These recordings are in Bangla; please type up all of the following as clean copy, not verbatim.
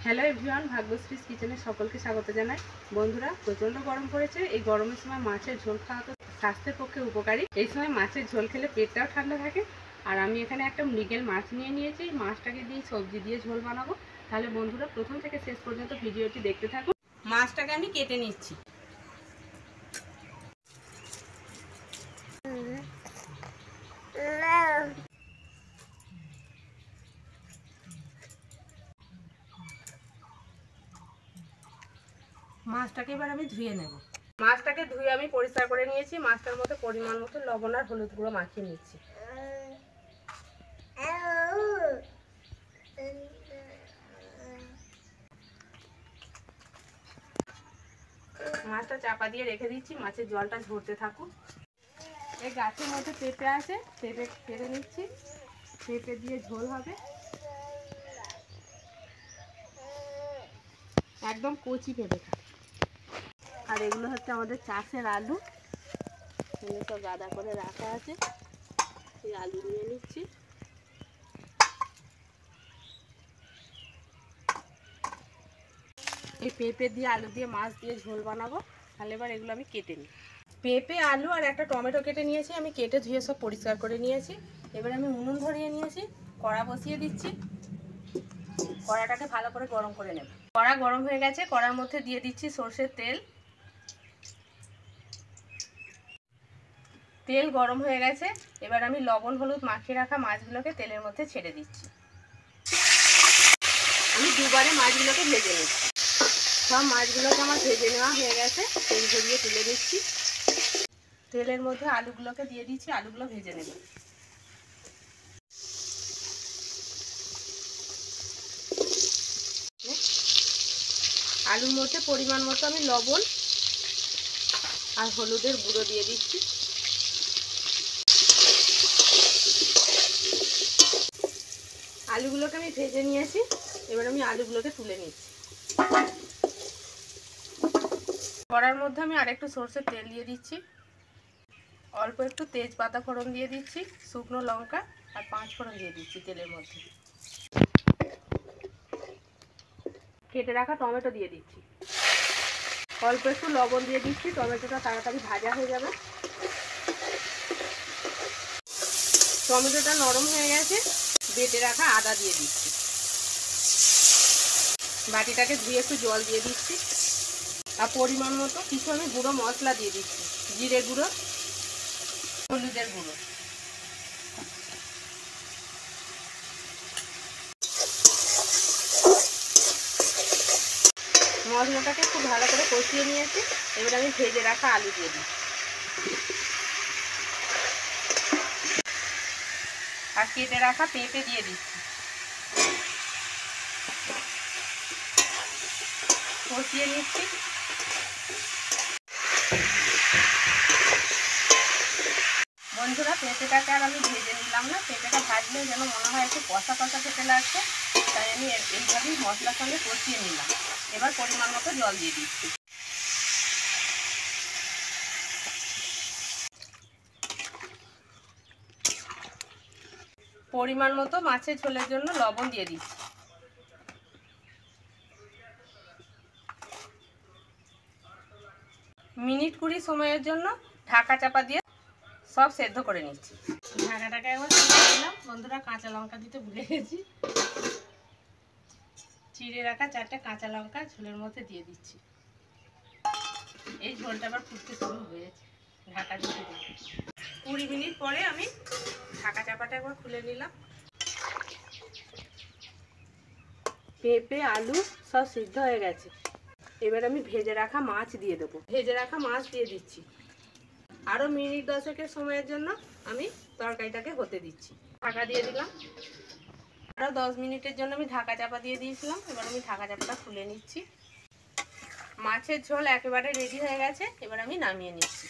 হ্যালো এভরিওয়ান, ভাগ্যশ্রীস কিচেনে সকলকে স্বাগত জানাই। বন্ধুরা, প্রচণ্ড গরম পড়েছে। এই গরমের সময় মাছের ঝোল খাওয়া তো স্বাস্থ্যের পক্ষে উপকারী। এই সময় মাছের ঝোল খেলে পেটটাও ঠান্ডা থাকে। আর আমি এখানে একটা মৃগেল মাছ নিয়ে নিয়েছি। এই মাছটাকে দিয়ে সবজি দিয়ে ঝোল বানাবো। তাহলে বন্ধুরা, প্রথম থেকে শেষ পর্যন্ত ভিডিওটি দেখতে থাকুন। মাছটাকে আমি কেটে নিচ্ছি। মাছটাকে এবার আমি ধুয়ে নেব। মাছটাকে ধুয়ে আমি পরিষ্কার করে নিয়েছি। মাছটার মধ্যে পরিমাণ মতো লবণ আর হলুদ গুঁড়ো মাখিয়ে নিচ্ছি। মাছটা চাপা দিয়ে রেখে দিচ্ছি, মাছের জলটা ঝরতে থাকুক। এই গাছের মধ্যে পেঁপে আছে, পেঁপে কেটে নিচ্ছি। পেঁপে দিয়ে ঝোল হবে, একদম কচি পেঁপেটা। আর এগুলো হচ্ছে আমাদের চাষের আলু, এগুলো সব গাদা করে রাখা আছে। এই আলু নিয়ে নিচ্ছি। এই পেঁপে দিয়ে আলু দিয়ে মাছ দিয়ে ঝোল বানাবো। তাহলে এবার এগুলো আমি কেটে নিই। পেঁপে, আলু আর একটা টমেটো কেটে নিয়েছি। আমি কেটে ধুয়ে সব পরিষ্কার করে নিয়েছি। এবার আমি উনুন ধরিয়ে নিয়েছি, কড়া বসিয়ে দিচ্ছি। কড়াটাকে ভালো করে গরম করে নেব। কড়া গরম হয়ে গেছে, কড়ার মধ্যে দিয়ে দিচ্ছি সরষের তেল। তেল গরম হয়ে গেছে, এবার আমি লবণ হলুদ মাখিয়ে রাখা মাছগুলোকে তেলের মধ্যে ছেড়ে দিচ্ছি। আমি দুবারে মাছগুলোকে ভেজে নিচ্ছি। সব মাছগুলোকে আমার ভেজে নেওয়া হয়ে গেছে, তেল ঝরিয়ে তুলে নিচ্ছি। তেলের মধ্যে আলুগুলোকে দিয়ে দিচ্ছি, আলুগুলো ভেজে নেব। আলুর মধ্যে পরিমাণ মতো আমি লবণ আর হলুদের গুঁড়ো দিয়ে দিচ্ছি। আলুগুলোকে আমি ভেজে নিয়েছি, এবার আমি আলুগুলোকে তুলে নিচ্ছি। কড়ার মধ্যে আমি আরেকটু সরষের তেল দিয়ে দিচ্ছি। অল্প একটু তেজপাতা ফোড়ন দিয়ে দিচ্ছি, শুকনো লঙ্কা আর 5 ফোড়ন দিয়ে দিচ্ছি তেলের মধ্যে। কেটে রাখা টমেটো দিয়ে দিচ্ছি। অল্প একটু লবণ দিয়ে দিচ্ছি, টমেটোটা তাড়াতাড়ি ভাজা হয়ে যাবে। টমেটোটা নরম হয়ে গেছে, বেটে রাখা আদা দিয়ে দিচ্ছি। বাটিটাকে ধুয়ে একটু জল দিয়ে দিচ্ছি। আর পরিমাণ মতো কিছু আমি গুঁড়ো মশলা দিয়ে দিচ্ছি। জিরে গুঁড়ো, হলুদের গুঁড়ো। মশলাটাকে খুব ভালো করে কষিয়ে নিয়েছি। এবার আমি ভেজে রাখা আলু দিয়ে দিচ্ছি আর কেটে রাখা পেঁপে দিয়ে দিচ্ছি। কষিয়ে নিচ্ছি। বন্ধুরা, পেঁপেটাকে আর আমি ভেজে নিলাম না। পেঁপেটা ভাজলে যেন মনে হয় একটু কষা কষা খেতে লাগছে, তাই আমি এইভাবেই মশলার সঙ্গে কষিয়ে নিলাম। এবার পরিমাণ মতো জল দিয়ে দিচ্ছি। পরিমাণ মতো মাছের ঝোলের জন্য লবণ দিয়ে দিচ্ছি। মিনিট 20 সময়ের জন্য ঢাকা চাপা দিয়ে সব সেদ্ধ করে নিচ্ছি। ঢাকাটাকে একবার তুলে দিলাম। বন্ধুরা, কাঁচা লঙ্কা দিতে ভুলে গেছি। চিড়ে রাখা 4টে কাঁচা লঙ্কা ঝোলের মধ্যে দিয়ে দিচ্ছি। এই ঝোলটা আবার ফুটতে শুরু হয়েছে। ঢাকা দিয়ে 20 মিনিট পরে আমি ঢাকা চাপাটা একবার খুলে নিলাম। পেঁপে, আলু সব সিদ্ধ হয়ে গেছে। এবার আমি ভেজে রাখা মাছ দিয়ে দেবো। ভেজে রাখা মাছ দিয়ে দিচ্ছি। আরও মিনিট 10 সময়ের জন্য আমি তরকারিটাকে হতে দিচ্ছি। ঢাকা দিয়ে দিলাম। আরও 10 মিনিটের জন্য আমি ঢাকা চাপা দিয়ে দিয়েছিলাম। এবার আমি ঢাকা চাপাটা খুলে নিচ্ছি। মাছের ঝোল একেবারে রেডি হয়ে গেছে। এবার আমি নামিয়ে নিচ্ছি।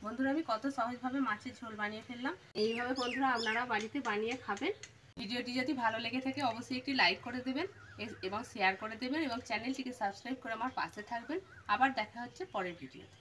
বন্ধুরা, আমি কত সহজভাবে মাছের ঝোল বানিয়ে ফেললাম। এইভাবে বন্ধুরা আপনারা বাড়িতে বানিয়ে খাবেন। ভিডিওটি যদি ভালো লেগে থাকে অবশ্যই একটি লাইক করে দেবেন এবং শেয়ার করে দেবেন এবং চ্যানেলটিকে সাবস্ক্রাইব করে আমার পাশে থাকবেন। আবার দেখা হচ্ছে পরের ভিডিওতে।